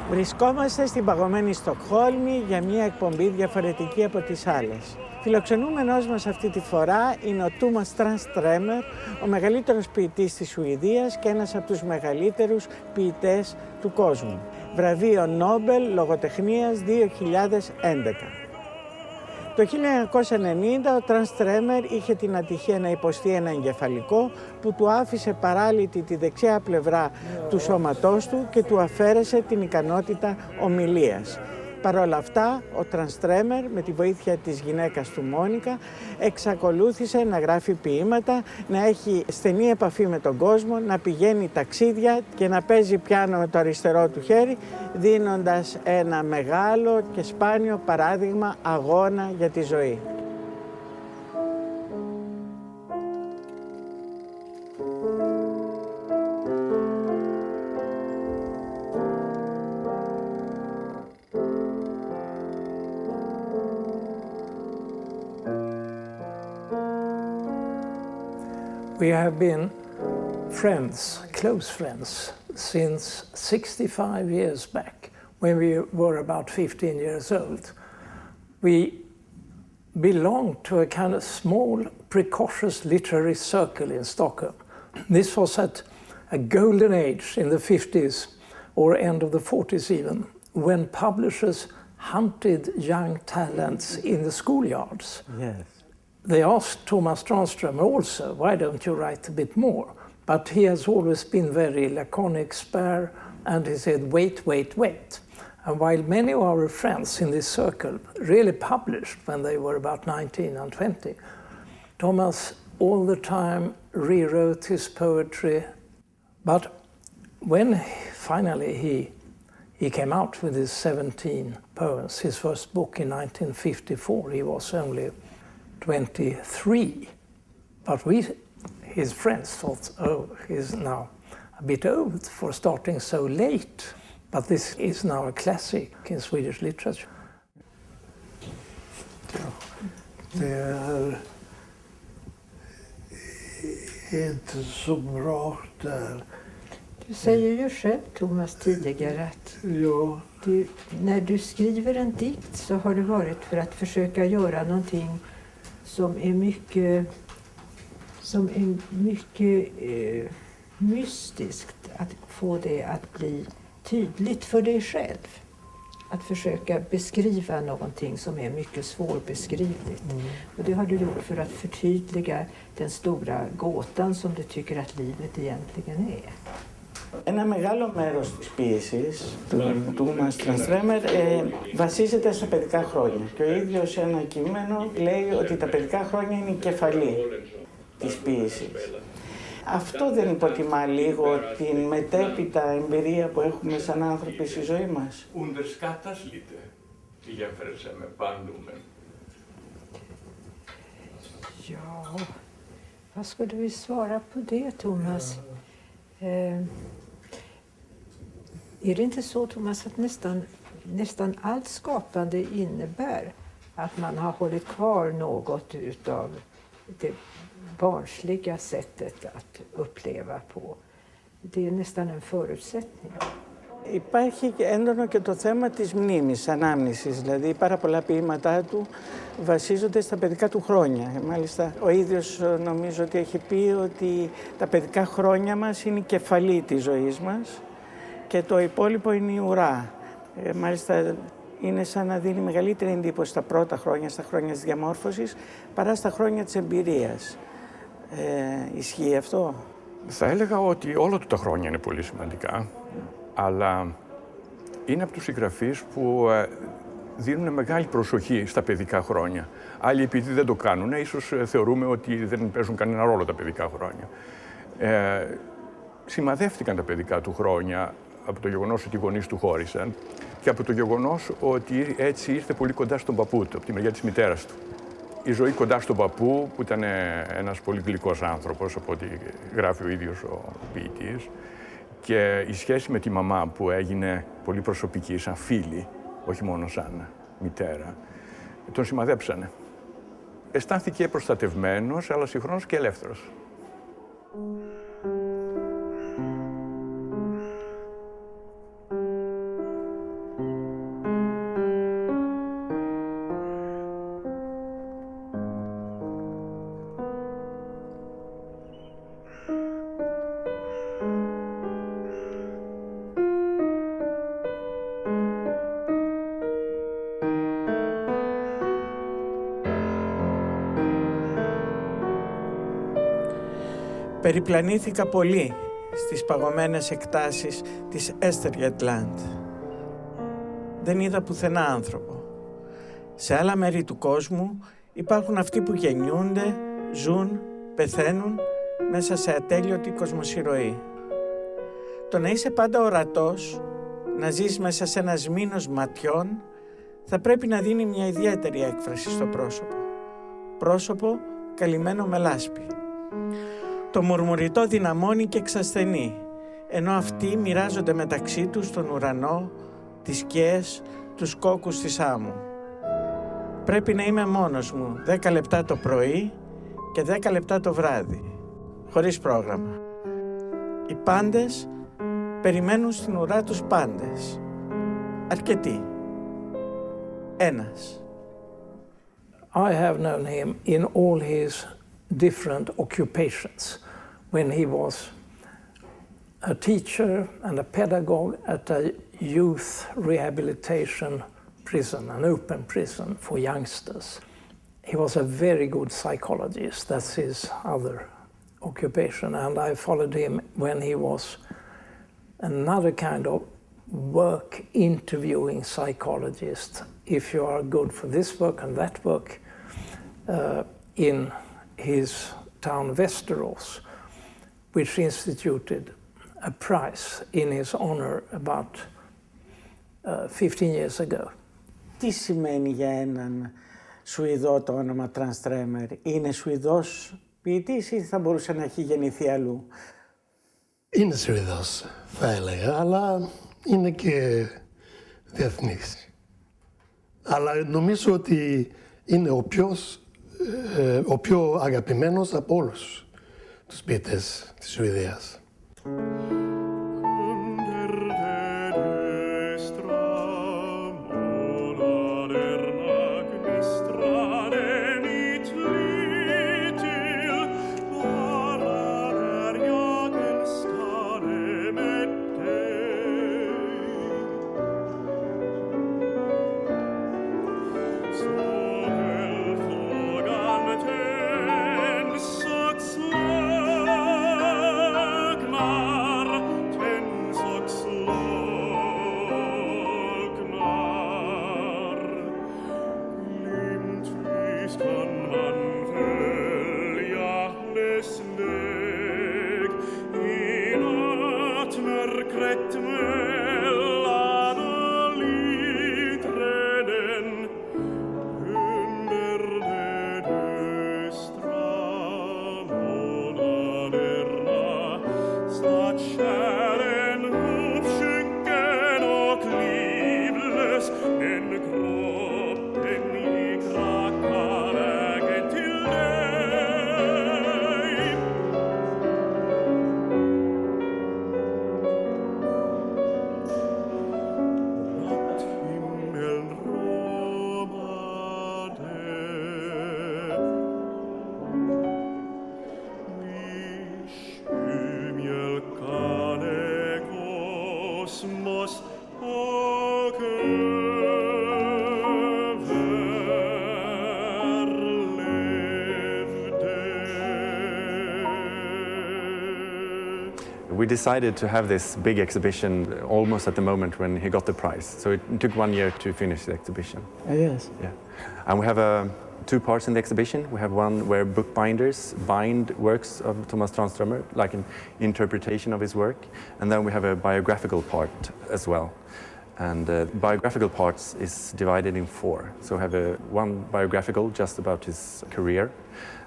Βρισκόμαστε στην παγωμένη Στοκχόλμη για μια εκπομπή διαφορετική από τις άλλες. Φιλοξενούμενος μας αυτή τη φορά είναι ο Τούμας Τράνστρεμερ, ο μεγαλύτερος ποιητής της Σουηδίας και ένας από τους μεγαλύτερους ποιητές του κόσμου. Βραβείο Νόμπελ Λογοτεχνίας 2011. Το 1990 ο Τράνστρεμερ είχε την ατυχία να υποστεί ένα εγκεφαλικό που του άφησε παράλυτη τη δεξιά πλευρά του σώματός του και του αφαίρεσε την ικανότητα ομιλίας. Παρ' όλα αυτά, ο Τράνστρεμερ με τη βοήθεια της γυναίκας του Μόνικα εξακολούθησε να γράφει ποίηματα, να έχει στενή επαφή με τον κόσμο, να πηγαίνει ταξίδια και να παίζει πιάνο με το αριστερό του χέρι, δίνοντας ένα μεγάλο και σπάνιο παράδειγμα αγώνα για τη ζωή. We have been friends, close friends, since 65 years back, when we were about 15 years old. We belonged to a kind of small, precocious literary circle in Stockholm. This was at a golden age in the 50s, or end of the 40s even, when publishers hunted young talents in the schoolyards. Yes. They asked Tomas Transtro also, why don't you write a bit more? But he has always been very laconic, spare, and he said, wait, wait, wait. And while many of our friends in this circle really published when they were about 19 and 20, Tomas all the time rewrote his poetry. But when finally he came out with his 17 poems, his first book in 1954, he was only 23, but his friends thought, oh, he's now a bit old for starting so late, but this is now a classic in Swedish literature. Det är inte så bra där. Du säger ju själv, Tomas, tidigare att när du skriver en dikt så har det varit för att försöka göra någonting som är mycket mystiskt, att få det att bli tydligt för dig själv. Att försöka beskriva någonting som är mycket svårbeskrivligt. Och det har du gjort för att förtydliga den stora gåtan som du tycker att livet egentligen är. Ένα μεγάλο μέρος της ποίησης του Τούμας Τράνστρεμερ βασίζεται στα παιδικά χρόνια. Και ο ίδιος σε ένα κείμενο λέει ότι τα παιδικά χρόνια είναι η κεφαλή της ποίησης. Αυτό δεν υποτιμά λίγο την μετέπειτα εμπειρία που έχουμε σαν άνθρωποι στη ζωή μας? Underskattas lite i jämförelse med barndomen. Ja, vad skulle vi svara på det, Tomas? Är det inte så, Tomas, att nästan allt skapande innebär att man har hållit kvar något utav det barnsliga sättet att uppleva på? Det är nästan en förutsättning. Υπάρχει έντονο και το θέμα της μνήμης, ανάμνησης, δηλαδή πάρα πολλά ποίηματά του βασίζονται στα παιδικά του χρόνια. Μάλιστα, ο ίδιος νομίζω ότι έχει πει ότι τα παιδικά χρόνια μας είναι η κεφαλή της ζωής μας και το υπόλοιπο είναι η ουρά. Μάλιστα, είναι σαν να δίνει μεγαλύτερη εντύπωση στα πρώτα χρόνια, στα χρόνια της διαμόρφωσης, παρά στα χρόνια της εμπειρίας. Ισχύει αυτό? Θα έλεγα ότι όλα του τα χρόνια είναι πολύ σημαντικά, αλλά είναι από τους συγγραφείς που δίνουν μεγάλη προσοχή στα παιδικά χρόνια. Άλλοι, επειδή δεν το κάνουν, ίσως θεωρούμε ότι δεν παίζουν κανένα ρόλο τα παιδικά χρόνια. Σημαδεύτηκαν τα παιδικά του χρόνια από το γεγονός ότι οι γονείς του χώρισαν και από το γεγονός ότι έτσι ήρθε πολύ κοντά στον παππού του, από τη μεριά της μητέρας του. Η ζωή κοντά στον παππού, που ήταν ένας πολύ γλυκός άνθρωπος, από ό,τι γράφει ο ίδιος ο ποιητής, και η σχέση με τη μαμά που έγινε πολύ προσωπική, σαν φίλη, όχι μόνο σαν μητέρα, τον σημαδέψανε. Αισθάνθηκε προστατευμένος, αλλά συγχρόνως και ελεύθερος. Περιπλανήθηκα πολύ στις παγωμένες εκτάσεις της Έστεριετλάντ. Δεν είδα πουθενά άνθρωπο. Σε άλλα μέρη του κόσμου υπάρχουν αυτοί που γεννιούνται, ζουν, πεθαίνουν μέσα σε ατέλειωτη κοσμοσυρωή. Το να είσαι πάντα ορατός, να ζεις μέσα σε ένα σμήνος ματιών, θα πρέπει να δίνει μια ιδιαίτερη έκφραση στο πρόσωπο. Πρόσωπο καλυμμένο με λάσπη. Το μουρμουριτό δυναμώνει και εξασθενεί, ενώ αυτοί μοιράζονται μεταξύ τους τον ουρανό, τις σκιές, τους κόκκους της άμμου. Πρέπει να είμαι μόνος μου 10 λεπτά το πρωί και 10 λεπτά το βράδυ, χωρίς πρόγραμμα. Οι πάντες περιμένουν στην ουρά τους πάντες. Αρκετοί. Ένας. I have known him in all his different occupations. When he was a teacher and a pedagogue at a youth rehabilitation prison, an open prison for youngsters. He was a very good psychologist. That's his other occupation. And I followed him when he was another kind of work interviewing psychologist. If you are good for this work and that work, in his town Västerås, which instituted a prize in his honor about 15 years ago. Τι σημαίνει για έναν Σουηδό το όνομα Transträmer? Είναι Σουηδός ποιητής ή θα μπορούσε να έχει γεννηθεί αλλού? Είναι Σουηδός, θα έλεγα, αλλά είναι και διεθνής. Αλλά νομίζω ότι είναι ο πιο αγαπημένος από όλους τους ποιητές της Σουηδίας. We decided to have this big exhibition almost at the moment when he got the prize. So it took 1 year to finish the exhibition. Yes. Yeah. And we have two parts in the exhibition. We have one where bookbinders bind works of Tomas Transtremer, like an interpretation of his work. And then we have a biographical part as well. And biographical parts is divided in 4. So we have one biographical just about his career,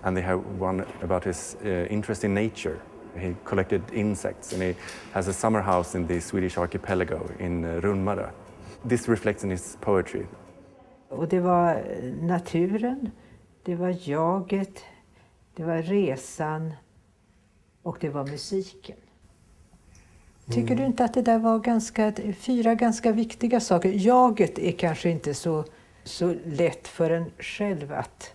and they have one about his interest in nature. He collected insects, and he has a summer house in the Swedish archipelago in Runmara. This reflects in his poetry. Och det var naturen, det var jaget, det var resan och det var musiken. Tycker du inte att det där var 4 ganska viktiga saker? Jaget är kanske inte så lätt för en själv att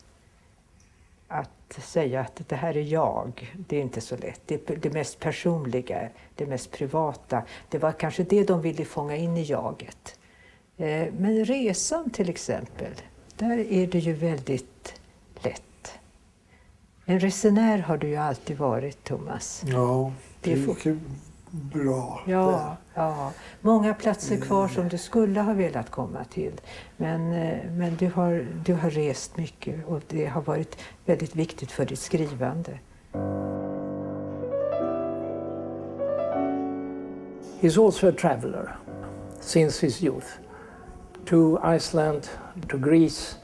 säga att det här är jag. Det är inte så lätt. Det mest personliga, det mest privata. Det var kanske det de ville fånga in i jaget. Men resan till exempel, där är det ju väldigt lätt. En resenär har du ju alltid varit, Tomas. Ja, det gick bra. Ja. Många platser kvar som du skulle ha velat komma till. Men du har rest mycket och det har varit väldigt viktigt för ditt skrivande. He's also a traveler since his youth. To Iceland, to Greece,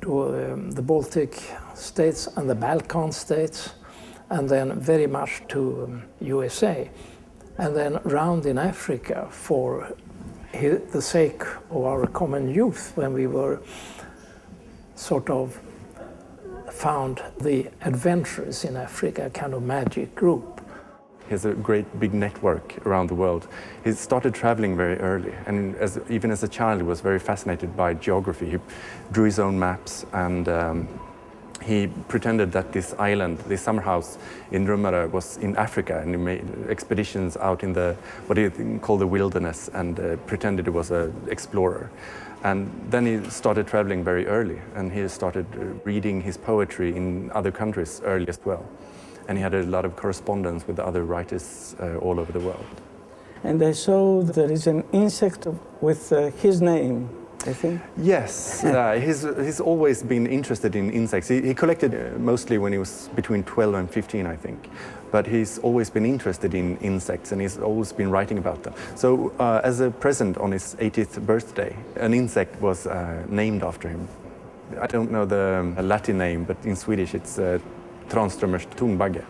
to the Baltic states and the Balkan states, and then very much to USA, and then round in Africa for the sake of our common youth when we were sort of found the adventurers in Africa, a kind of magic group. He has a great big network around the world. He started traveling very early, and even as a child he was very fascinated by geography. He drew his own maps, and he pretended that this island, this summer house in Rumara, was in Africa, and he made expeditions out in what he called the wilderness, and pretended he was an explorer. And then he started traveling very early, and he started reading his poetry in other countries early as well. And he had a lot of correspondence with other writers all over the world. And I saw there is an insect with his name, I think. Yes, he's always been interested in insects. He collected mostly when he was between 12 and 15, I think. But he's always been interested in insects, and he's always been writing about them. So as a present on his 80th birthday, an insect was named after him. I don't know the Latin name, but in Swedish it's Tranströmers tungbagge.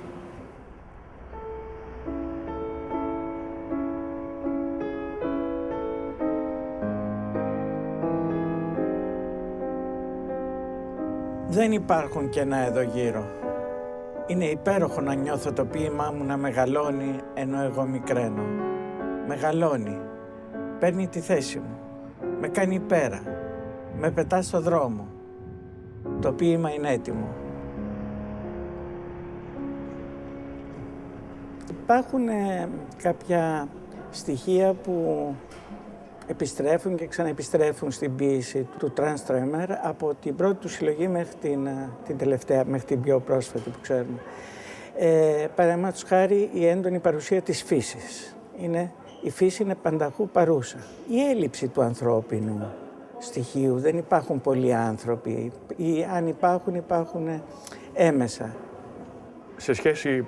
Δεν υπάρχουν κενά εδώ γύρω. Είναι υπέροχο να νιώθω το ποίημά μου να μεγαλώνει ενώ εγώ μικραίνω. Μεγαλώνει. Παίρνει τη θέση μου. Με κάνει πέρα. Με πετά στο δρόμο. Το ποίημα είναι έτοιμο. Υπάρχουν κάποια στοιχεία που επιστρέφουν και ξαναεπιστρέφουν στην ποίηση του Τράνστρεμερ από την πρώτη του συλλογή μέχρι την τελευταία, μέχρι την πιο πρόσφατη που ξέρουμε. Παραδείγματος χάρη η έντονη παρουσία της φύσης. Η φύση είναι πανταχού παρούσα. Η έλλειψη του ανθρώπινου στοιχείου, δεν υπάρχουν πολλοί άνθρωποι ή αν υπάρχουν έμεσα. Σε σχέση